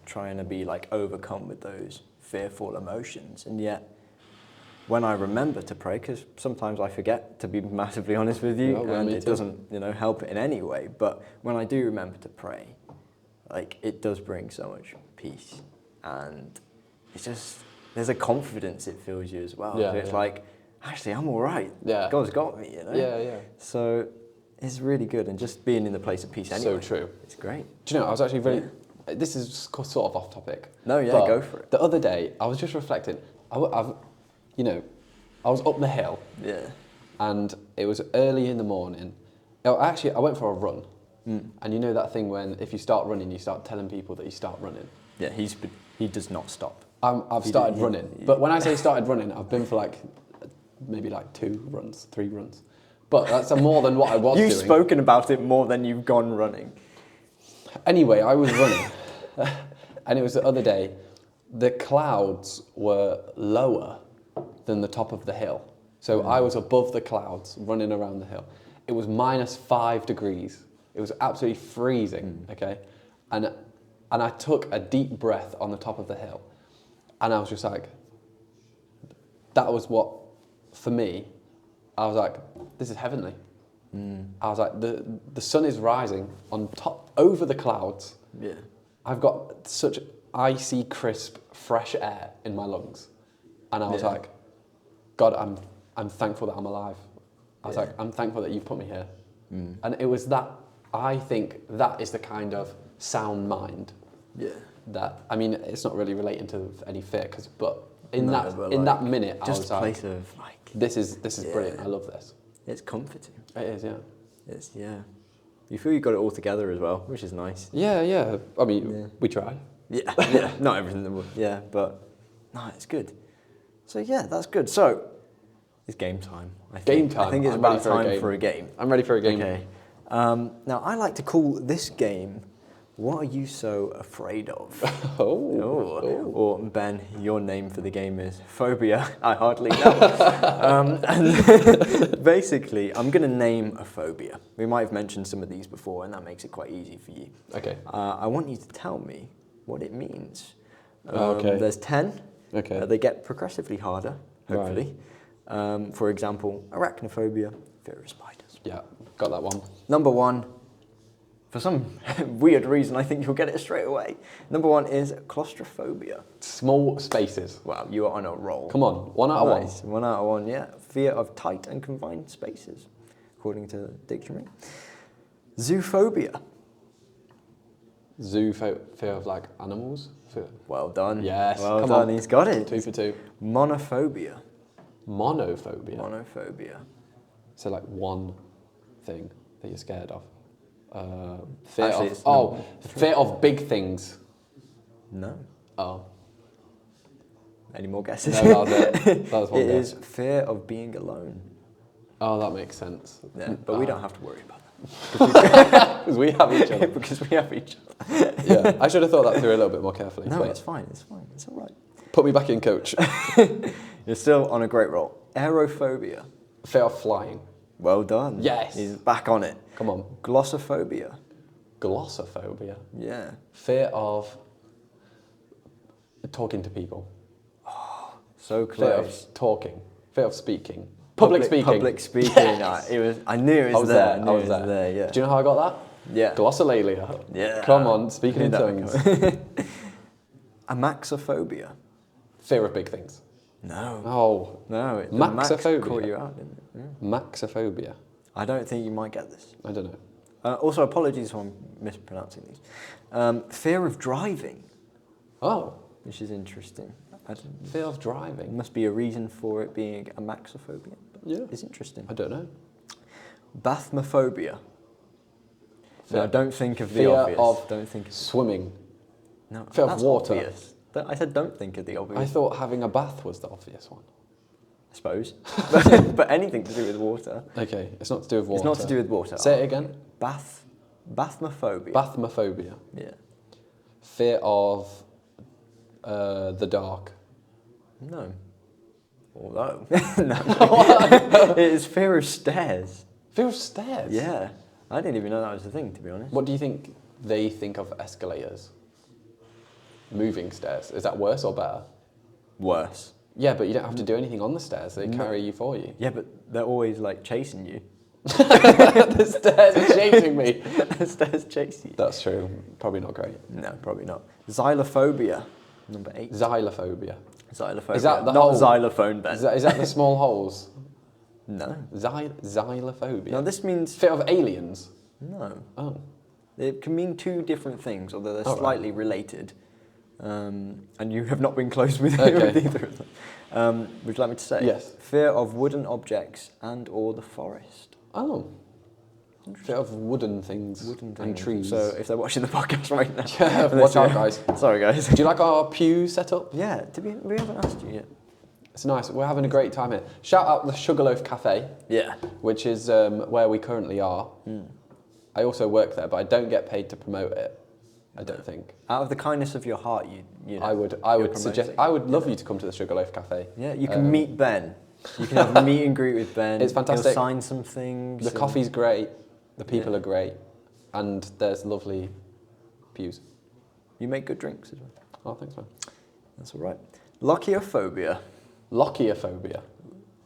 trying to be like overcome with those fearful emotions. And yet, when I remember to pray, because sometimes I forget, to be massively honest with you, Yeah, and me it too. doesn't, you know, help in any way, but when I do remember to pray, like, it does bring so much peace. And it's just, there's a confidence it fills you as well. Yeah, So it's yeah. like, actually, I'm all right. Yeah. God's got me, you know? Yeah, yeah. So it's really good, and just being in the place of peace anyway. So true. It's great. Do you know, I was actually very... This is sort of off topic. No, yeah, but go for it. The other day, I was just reflecting. I was up the hill, Yeah. and it was early in the morning. Oh, actually, I went for a run. And you know that thing when if you start running, you start telling people that you start running. Yeah, he does not stop. I've started running. But when I say started running, I've been for like maybe like 2 runs, 3 runs. But that's more than what I was doing. You've spoken about it more than you've gone running. Anyway, I was running. And it was the other day. The clouds were lower than the top of the hill. So I was above the clouds running around the hill. It was -5 degrees. It was absolutely freezing, okay? And I took a deep breath on the top of the hill. And I was just like, that was what, for me, I was like, this is heavenly. I was like, the sun is rising on top, over the clouds. Yeah. I've got such icy, crisp, fresh air in my lungs. And I was like, God, I'm thankful that I'm alive. I was like, I'm thankful that you've put me here. And it was that, I think that is the kind of sound mind that, I mean, it's not really relating to any fear, but in that minute, I just was a like, place of like, this is brilliant. I love this. it's comforting. It is, yeah. It's, yeah. You feel you've got it all together as well, which is nice. Yeah. I mean, we try. Yeah, yeah. Not everything that would, yeah, but no, it's good. So yeah, that's good. So it's game time. I think. Game time. I think it's I'm about ready for a time game. for a game. I'm ready for a game. Okay. Now I like to call this game, "What are you so afraid of?" Or Ben, your name for the game is Phobia. I hardly know. And basically, I'm going to name a phobia. We might have mentioned some of these before, and that makes it quite easy for you. Okay. I want you to tell me what it means. Okay. There's 10. Okay. They get progressively harder, hopefully. For example, arachnophobia, fear of spiders. Yeah, got that one. Number 1, For some weird reason, I think you'll get it straight away. Number 1 is claustrophobia. Small spaces. Wow, you are on a roll. Come on, 1 out of Nice. 1 out of 1, yeah. Fear of tight and confined spaces, according to the dictionary. Zoophobia. Fear of like animals. Well done. Yes. Well come done. on. He's got it. 2 for 2. Monophobia. Monophobia. Monophobia. So like one thing that you're scared of. Fear Actually, of it's not. fear of big things. No. Oh. Any more guesses? No, that was it. That was one It guess. is fear of being alone. Oh, that makes sense. Yeah, but we don't have to worry about that. Because we have each other. Because we have each other. Yeah, I should have thought that through a little bit more carefully. No, but it's fine. It's fine. It's all right. Put me back in, coach. You're still on a great roll. Aerophobia. Fear of flying. Well done. Yes. He's back on it. Come on. Glossophobia. Glossophobia. Yeah. Fear of talking to people. So Fear close. of talking. Fear of speaking. Public speaking. Public speaking. Yes. I knew it was there. I was there. Yeah. Do you know how I got that? Yeah. Glossolalia. Yeah. Come on, speaking in Knew tongues. Amaxophobia. Fear of big things. No. Oh. No. The Maxophobia. Max caught you out, didn't it? Yeah. Maxophobia. I don't think you might get this. I don't know. Also, apologies if I'm mispronouncing these. Fear of driving, Oh. which is interesting. Fear of There driving. must be a reason for it being amaxophobia. Yeah. It's interesting. I don't know. Bathmophobia. Fear- No, don't think of the fear obvious. of Don't think. Swimming. No, fear of that's water. obvious. I said don't think of the obvious. I thought having a bath was the obvious one. I suppose, but anything to do with water. Okay, it's not to do with water. It's not to do with water. Say it again. Bathmophobia. Bathmophobia. Yeah. Fear of the dark. No. Although. No. It is fear of stairs. Fear of stairs? Yeah. I didn't even know that was a thing, to be honest. What do you think they think of escalators? Moving stairs. Is that worse or better? Worse. Yeah, but you don't have to do anything on the stairs. They carry you for you. Yeah, but they're always like chasing you. The stairs are chasing me. The stairs chase you. That's true. Probably not great. No, probably not. Xylophobia. Number 8. Xylophobia. Xylophobia. Is that the not whole- xylophone, Ben? Is that the small holes? No. Xylophobia. No, this means... Fear of aliens. No. Oh. It can mean two different things, although they're Oh, right. slightly related. And you have not been close with, Okay. with either of them. Would you like me to say? Yes. Fear of wooden objects and or the forest. Oh. Fear of wooden things, Wooden and things. trees. So if they're watching the podcast right now... Yeah, watch out, guys. Sorry, guys. Do you like our pew setup? Yeah, we haven't asked you yet. It's nice. We're having a great time here. Shout out the Sugarloaf Cafe, Yeah. which is where we currently are. I also work there, but I don't get paid to promote it. I don't think. Out of the kindness of your heart, you know, I would you're suggest. promoting. I would love you to come to the Sugarloaf Cafe. Yeah, you can meet Ben. You can have a meet and greet with Ben. It's fantastic. He'll sign some things. The coffee's great. The people Yeah. are great, and there's lovely pews. You make good drinks as well. Oh, thanks, man. That's all right. Lochiophobia. Lochiophobia.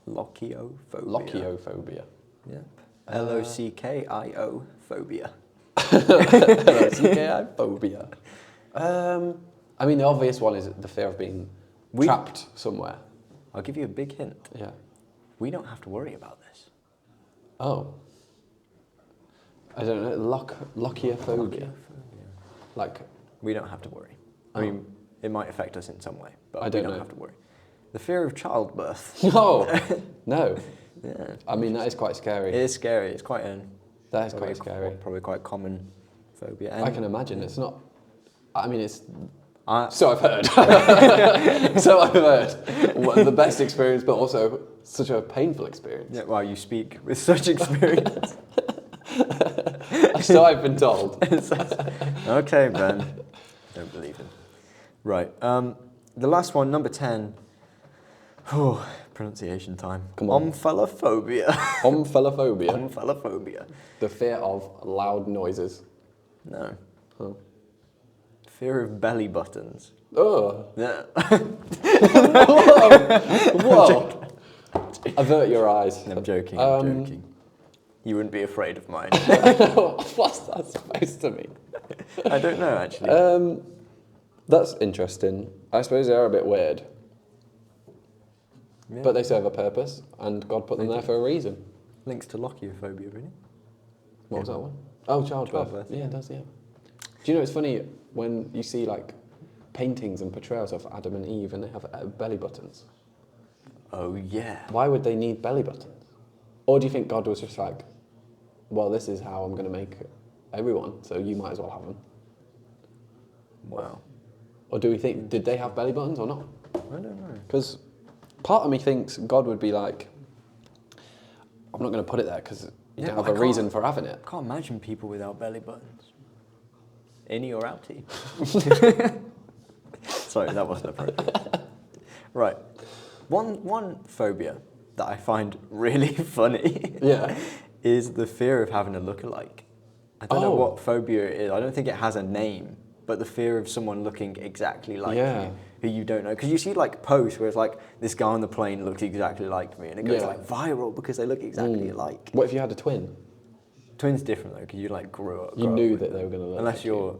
Lochiophobia. Lochiophobia. Yep. Lockio phobia. CKI phobia. I mean, the obvious one is the fear of being trapped somewhere. I'll give you a big hint. Yeah. We don't have to worry about this. Oh. I don't know. Lochiophobia. Like, We don't have to worry. Oh. I mean, it might affect us in some way, but I we don't don't know. have to worry. The fear of childbirth. no, no. Yeah. I mean, that is quite It scary. is scary. It's quite an... That is probably quite scary. Probably quite common phobia. I can imagine. It's not. I mean, it's. I- So I've heard. So I've heard. The best experience, but also such a painful experience. Yeah, well, you speak with such experience. So I've been told. Okay, Ben. Don't believe him. Right. The last one, number 10. Oh, pronunciation time. Come on. Omphallophobia. Omphallophobia. Omphallophobia. The fear of loud noises. No. Oh. Fear of belly buttons. Oh. Yeah. Whoa. Whoa. Avert your eyes. I'm joking. I'm joking. you wouldn't be afraid of mine. What's that supposed to mean? I don't know, actually. That's interesting. I suppose they are a bit weird. Yeah. But they serve a purpose, and God put them there for a reason. Links to lochiophobia, really. What was that one? Oh, childbirth. Yeah, it does, yeah. Do you know, it's funny when you see like paintings and portrayals of Adam and Eve and they have belly buttons. Oh, yeah. Why would they need belly buttons? Or do you think God was just like, well, this is how I'm going to make everyone, so you might as well have them? Wow. Or do we think, did they have belly buttons or not? I don't know. Because part of me thinks God would be like, I'm not going to put it there because you don't have a reason for having it. I can't imagine people without belly buttons. Innie or outie? Sorry, that wasn't appropriate. Right. One phobia that I find really funny is the fear of having a lookalike. I don't know what phobia it is. I don't think it has a name, but the fear of someone looking exactly like you, who you don't know. Because you see like posts where it's like, this guy on the plane looks exactly like me, and it goes like viral because they look exactly alike. What if you had a twin? Twins different though, because you like grew up. You knew that they were going to look unless like you're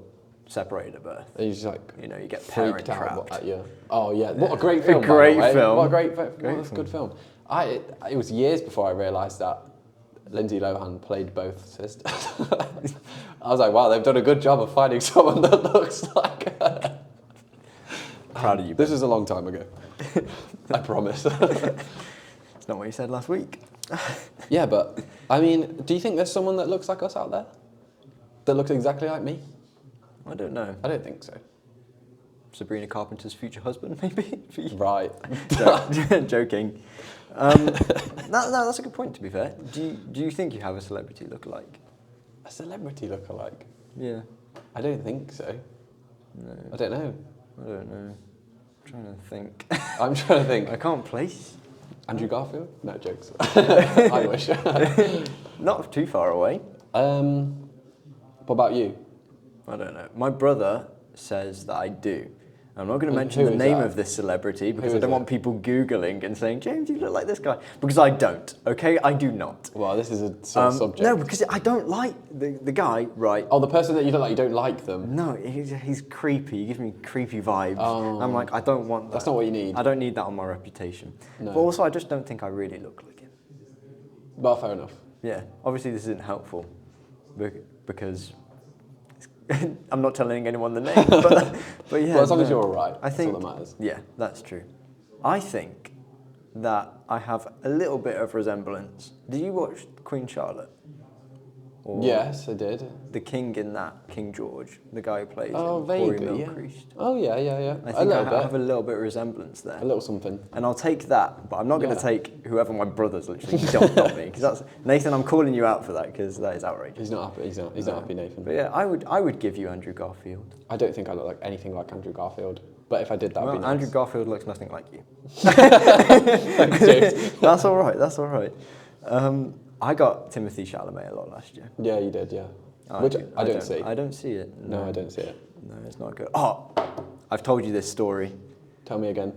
separated at birth. And you just like, you know, you get parent freaked out trapped. at you. Oh yeah, what a great film! Great film. What a great film! That's a good film. It was years before I realised that Lindsay Lohan played both sisters. I was like, wow, they've done a good job of finding someone that looks like her. Proud of you. This is a long time ago. I promise. It's not what you said last week. Yeah, but I mean, do you think there's someone that looks like us out there? That looks exactly like me? I don't know. I don't think so. Sabrina Carpenter's future husband, maybe? Right. Joking. That's a good point, to be fair. Do you think you have a celebrity look-alike? A celebrity look-alike? Yeah. I don't think so. No. I don't know. I don't know. I'm trying to think. I'm trying to think. I can't place. Andrew Garfield? No, jokes. I wish. Not too far away. What about you? I don't know. My brother says that I do. I'm not going to mention the name of this celebrity because I don't want people Googling and saying, James, you look like this guy. Because I don't, okay? I do not. Well, this is a sort of subject. No, because I don't like the guy, right? Oh, the person that you look like, you don't like them? No, he's creepy. He gives me creepy vibes. I'm like, I don't want that. That's not what you need. I don't need that on my reputation. No. But also, I just don't think I really look like him. Well, fair enough. Yeah, obviously this isn't helpful because I'm not telling anyone the name, but yeah. Well, as long as you're all right, I think, that's all that matters. Yeah, that's true. I think that I have a little bit of resemblance. Did you watch Queen Charlotte? Or yes, I did. The king in that, King George, the guy who plays vaguely, yeah. Oh, yeah. I think I have a little bit of resemblance there. A little something. And I'll take that, but I'm not going to take whoever my brother's literally not me. Because that's Nathan, I'm calling you out for that because that is outrageous. He's not happy. He's not happy, Nathan. But yeah, I would give you Andrew Garfield. I don't think I look like anything like Andrew Garfield. But if I did, that would be nice. Andrew Garfield looks nothing like you. Thanks, James. That's all right. That's all right. I got Timothée Chalamet a lot last year. Yeah, you did, yeah. Which I don't see. I don't see it. No, I don't see it. No, it's not good. Oh, I've told you this story. Tell me again.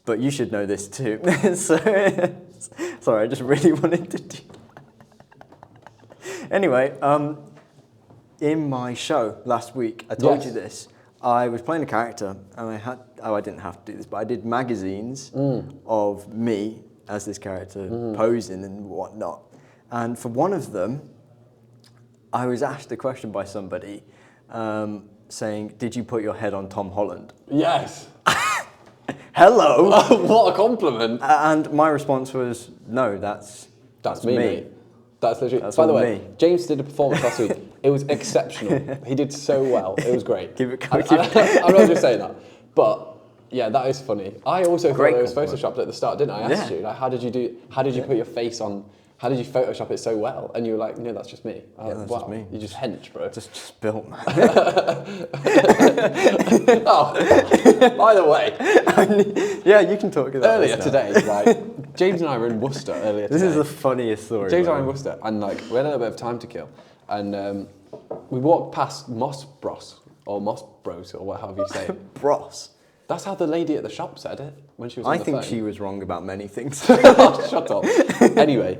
But you should know this too. Sorry, I just really wanted to do that. Anyway, in my show last week, I told you this. I was playing a character and I didn't have to do this, but I did magazines of me as this character posing and whatnot. And for one of them, I was asked a question by somebody saying, did you put your head on Tom Holland? Yes. Hello. What a compliment. And my response was, no, that's me. Mate. That's literally. By the way, James did a performance last week. It was exceptional. He did so well. It was great. I'm not just saying that, but yeah, that is funny. I also thought it was photoshopped at the start, didn't I? I asked you, like, how did you put your face on? How did you Photoshop it so well? And you were like, no, that's just me. That's just me. You just hench, bro. Just built, man. Oh, by the way. Yeah, you can talk about earlier today, right? James and I were in Worcester earlier today. This is the funniest story. James and I were in Worcester, and like, we had a little bit of time to kill. And we walked past Moss Bros, or Moss Bros, or whatever you say it. Bros. That's how the lady at the shop said it when she was on the phone. I think she was wrong about many things. Shut up. Anyway,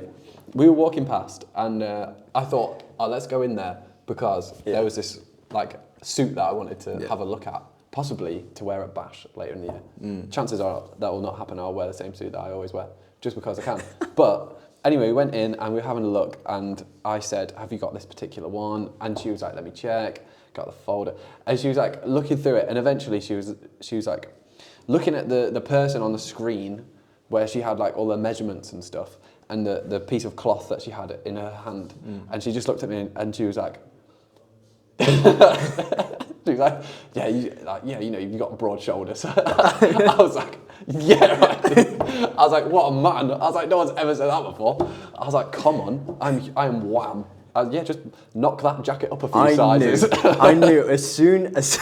we were walking past, and I thought, oh, let's go in there because there was this like suit that I wanted to have a look at, possibly to wear at Bash later in the year. Chances are that will not happen. I'll wear the same suit that I always wear, just because I can. But anyway, we went in and we were having a look, and I said, have you got this particular one? And she was like, let me check. Got the folder, and she was like looking through it, and eventually she was like looking at the person on the screen where she had like all the measurements and stuff, and the piece of cloth that she had in her hand, and she just looked at me and she was like, she was like, yeah, you know, you've got broad shoulders. I was like, yeah, right. I was like, what a man. I was like, no one's ever said that before. I was like, come on, I am wham. Yeah, just knock that jacket up a few sizes. I knew as soon as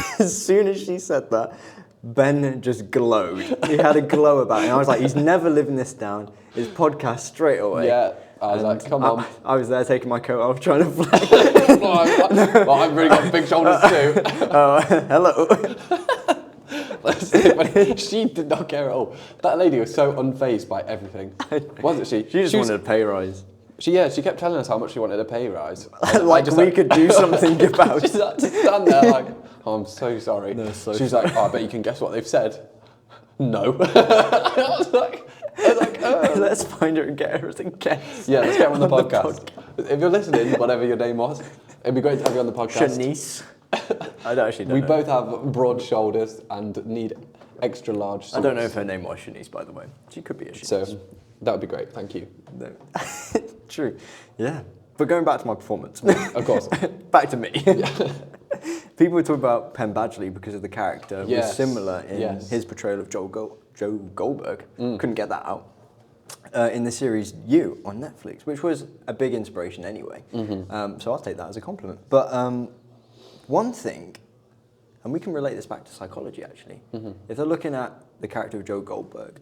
she said that, Ben just glowed. He had a glow about him. I was like, he's never living this down. His podcast straight away. Yeah, I was like, come on. I was there taking my coat off, trying to flex. Well, I've really got big shoulders too. Oh, hello. She did not care at all. That lady was so unfazed by everything, wasn't she? She just wanted a pay rise. She kept telling us how much she wanted a pay rise. Like we could do something about it. She's like, just stand there like, oh, I'm so sorry. No, so She's like, oh, I bet you can guess what they've said. No. I was like, let's find her and get her as a guest. Yeah, let's get her on the podcast. If you're listening, whatever your name was, it'd be great to have you on the podcast. Shanice. I don't know. We both have broad shoulders and need extra large suits. I don't know if her name was Shanice, by the way. She could be a Shanice. So that would be great. Thank you. No. True. Yeah. But going back to my performance. Of course. Back to me. People were talking about Penn Badgley because of the character was similar in his portrayal of Joe Goldberg. Couldn't get that out. In the series You on Netflix, which was a big inspiration anyway. So I'll take that as a compliment. But one thing, and we can relate this back to psychology actually, if they're looking at the character of Joe Goldberg,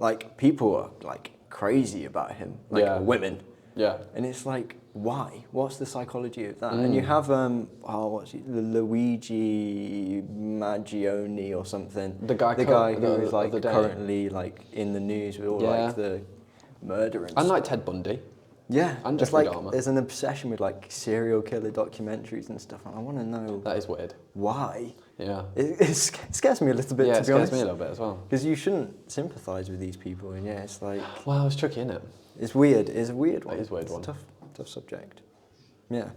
like people are like crazy about him, like women. Yeah. And it's like, why? What's the psychology of that? And you have Luigi Maggioni or something. The guy who is like currently like in the news with all like the murder and like Ted Bundy. Yeah, and just like there's an obsession with like serial killer documentaries and stuff, and I want to know. That is weird. Why? Yeah. It scares me a little bit. Yeah, to be honest. It scares me a little bit as well. Because you shouldn't sympathise with these people, and it's like. Well, it's tricky, isn't it? It's weird. It's a weird one. It is a weird one. Tough subject. Yeah.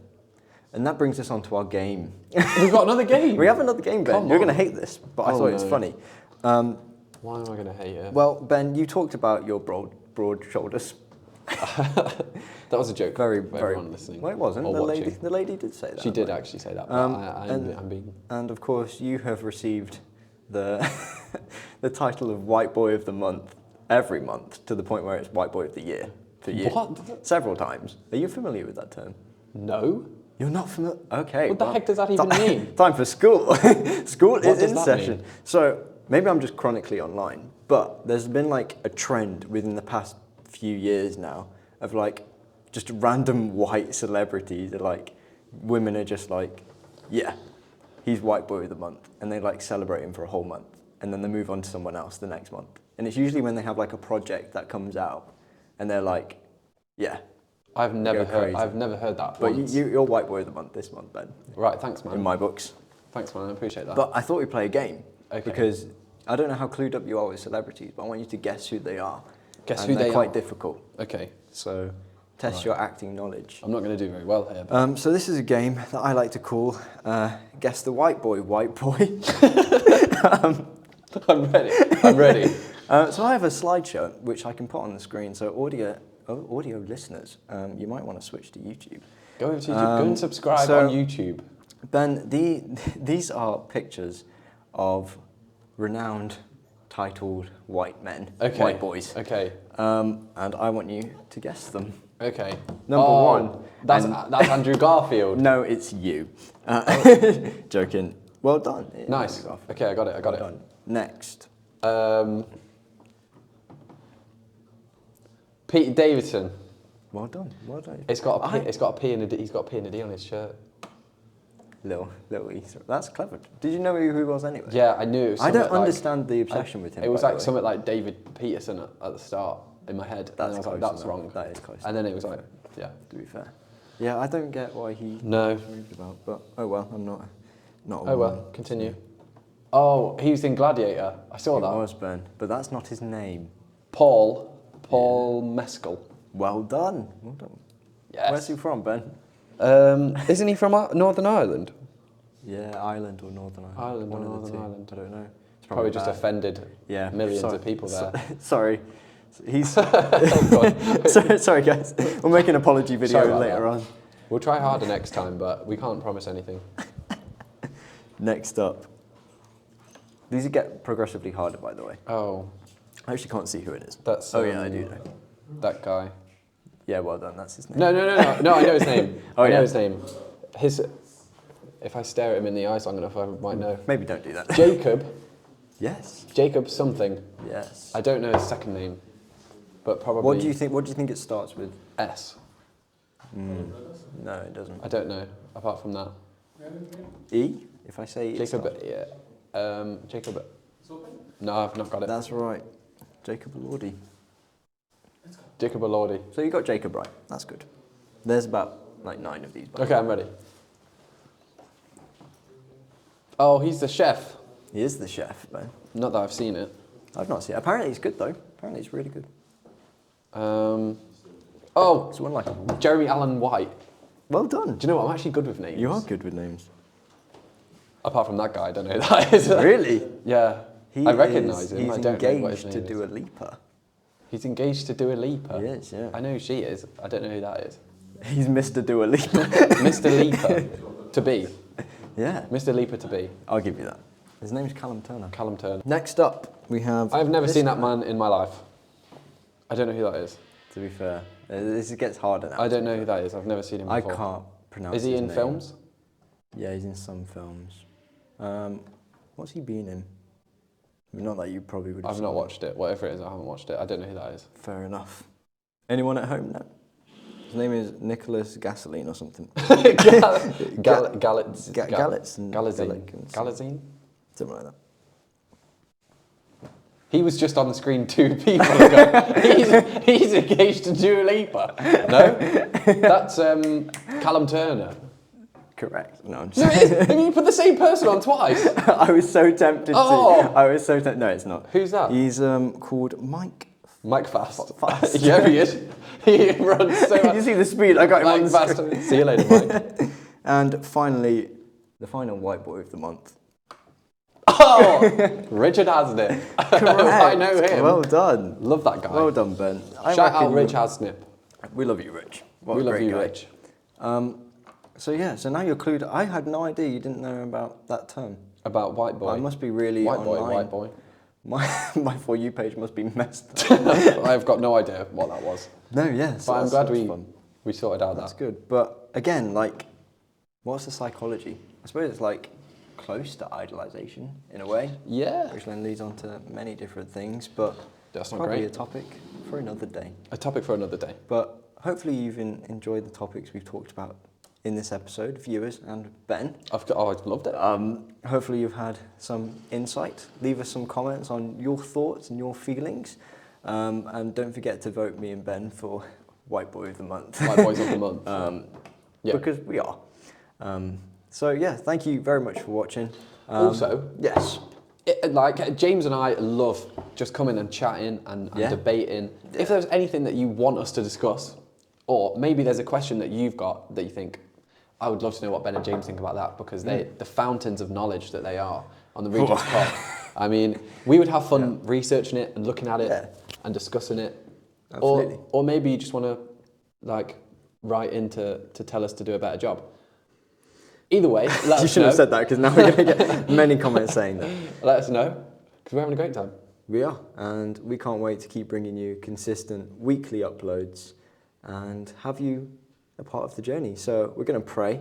And that brings us on to our game. We've got another game. We have another game, Ben. You're going to hate this, but I thought it was funny. Why am I going to hate it? Well, Ben, you talked about your broad shoulders. That was a joke. Very. Everyone listening. Well, it wasn't. The lady did say that. She did actually say that. But I'm being. And of course, you have received the the title of White Boy of the Month every month, to the point where it's White Boy of the Year for you. What? Several times. Are you familiar with that term? No. You're not familiar? Okay. What the heck does that even mean? Time for school. School is in session. Mean? So maybe I'm just chronically online, but there's been like a trend within the past few years now of like just random white celebrities that like women are just like, yeah, he's White Boy of the Month, and they like celebrate him for a whole month, and then they move on to someone else the next month. And it's usually when they have like a project that comes out, and they're like, yeah. I've never heard that. But you're White Boy of the Month this month, Ben. Right, thanks, man. In my books. Thanks, man. I appreciate that. But I thought we'd play a game. Okay. Because I don't know how clued up you are with celebrities, but I want you to guess who they are. Guess who they are? They're quite difficult. Okay. So test your acting knowledge. I'm not going to do very well here. But so this is a game that I like to call Guess the White Boy, White Boy. I'm ready. So I have a slideshow which I can put on the screen. So audio listeners, you might want to switch to YouTube. Go over to YouTube. Go and subscribe on YouTube. Ben, these are pictures of renowned, titled white men, white boys. Okay. And I want you to guess them. Okay. Number one. That's Andrew Garfield. No, it's you. Joking. Well done. Nice. Okay, I got it. Done. Next. Pete Davidson. Well done. He's got a P and a D on his shirt. Little Easter. That's clever. Did you know who he was anyway? Yeah, I knew. I don't understand the obsession with him. It was like something like David Peterson at the start. in my head. That's and I was like, close that's enough. wrong. That is close. And then it was like, yeah. To be fair. Yeah, I don't get why he No. was moved about, but oh well, I'm not a Oh well, continue. Oh, he was in Gladiator. I saw that. He was, Ben, but that's not his name. Paul Mescal. Well done. Well done. Yes. Where's he from, Ben? Isn't he from Northern Ireland? Yeah, Ireland or Northern Ireland. Ireland or Northern Ireland. I don't know. It's Probably just bad. offended millions of people there. Sorry. He's sorry guys. We'll make an apology video later on. We'll try harder next time, but we can't promise anything. Next up. These get progressively harder, by the way. Oh. I actually can't see who it is. That's yeah, I do know. That guy. Yeah, well done. That's his name. No, I know his name. Oh, I know yeah? his name. If I stare at him in the eyes long enough, I might know. Maybe don't do that. Jacob. Yes. Jacob something. Yes. I don't know his second name, but probably. What do you think it starts with? S. No, it doesn't. I don't know. Apart from that. E? If I say Jacob. Yeah. Jacob. No, I've not got it. That's right. Jacob Elordi. Jacob Elordi. So you got Jacob right. That's good. There's about like 9 of these. Okay, I'm ready. Oh, he's the chef. He is the chef, man. Not that I've seen it. I've not seen it. Apparently he's good though. Apparently he's really good. Oh, It's one like him. Jeremy Allen White. Well done. Do you know what? I'm actually good with names. You are good with names. Apart from that guy, I don't know who that is. Really? Yeah. I recognise him. He's I don't know what his engaged name to do is. a leaper. He's engaged to Dua Lipa. He is, yeah. I know who she is. I don't know who that is. He's Mr. Dua Lipa. Mr. Lipa to be. Yeah. Mr. Lipa to be. I'll give you that. His name's Callum Turner. Callum Turner. Next up, we have... I've never seen that man in my life. I don't know who that is. To be fair, this gets harder now. I don't know who that is. I've never seen him I before. can't pronounce Is he his in name. films? Yeah, he's in some films. What's he been in? Not that you probably would have I've not watched it. Whatever it is, I haven't watched it. I don't know who that is. Fair enough. Anyone at home now? His name is Nicholas Gasoline or something. Galazine? Something like that. He was just on the screen 2 people ago. he's engaged to Dua Lipa. No? That's Callum Turner. Correct. No, I'm No, just it is. I mean, you put the same person on twice. I was so tempted to. I was so tempted. No, it's not. Who's that? He's called Mike. Mike Fast. Fast. Yeah, he is. He runs so Did you see the speed? I got him on Mike the Fast. screen. See you later, Mike. And finally, the final white boy of the month. Oh, Richard Hasnip. Correct. I know him. Well done. Love that guy. Well done, Ben. Shout out Rich Hasnip. We love you, Rich. What We a love great you, guy. Rich. So yeah, so now you're clued. I had no idea you didn't know about that term. About white boy. I must be really White online. boy. My For You page must be messed up. I've got no idea what that was. No, yes. But I'm glad we sorted out That's that. good. But again, like, what's the psychology? I suppose it's like close to idolization in a way. Yeah. Which then leads on to many different things, but That's not probably great. a topic for another day. A topic for another day. But hopefully you've enjoyed the topics we've talked about in this episode, viewers and Ben. I've loved it. Hopefully you've had some insight. Leave us some comments on your thoughts and your feelings. And don't forget to vote me and Ben for White Boy of the Month. White Boys of the Month. Yeah. Because we are. So yeah, thank you very much for watching. Also, yes. Like James and I love just coming and chatting and debating. Yeah. If there's anything that you want us to discuss, or maybe there's a question that you've got that you think, I would love to know what Ben and James think about that, because the fountains of knowledge that they are on the Regent's Pod. I mean, we would have fun researching it and looking at it and discussing it. Absolutely. Or maybe you just want to like write in to tell us to do a better job. Either way, let us know. You shouldn't have said that, because now we're going to get many comments saying that. Let us know, because we're having a great time. We are, and we can't wait to keep bringing you consistent weekly uploads and have you a part of the journey. So we're going to pray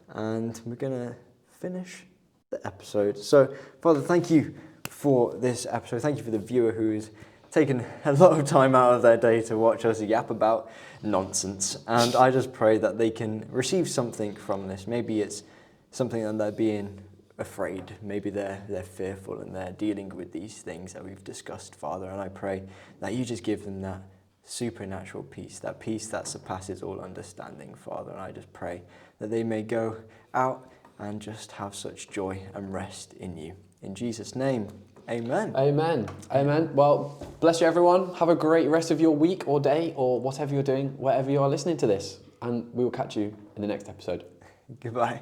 and we're going to finish the episode. So, Father, thank you for this episode. Thank you for the viewer who's taken a lot of time out of their day to watch us yap about nonsense. And I just pray that they can receive something from this. Maybe it's something that they're being afraid. Maybe they're fearful and they're dealing with these things that we've discussed, Father. And I pray that you just give them that supernatural peace that surpasses all understanding, Father. And I just pray that they may go out and just have such joy and rest in you. In Jesus' name, amen. Amen. Amen. Well, bless you, everyone. Have a great rest of your week or day or whatever you're doing, wherever you are listening to this. And we will catch you in the next episode. Goodbye.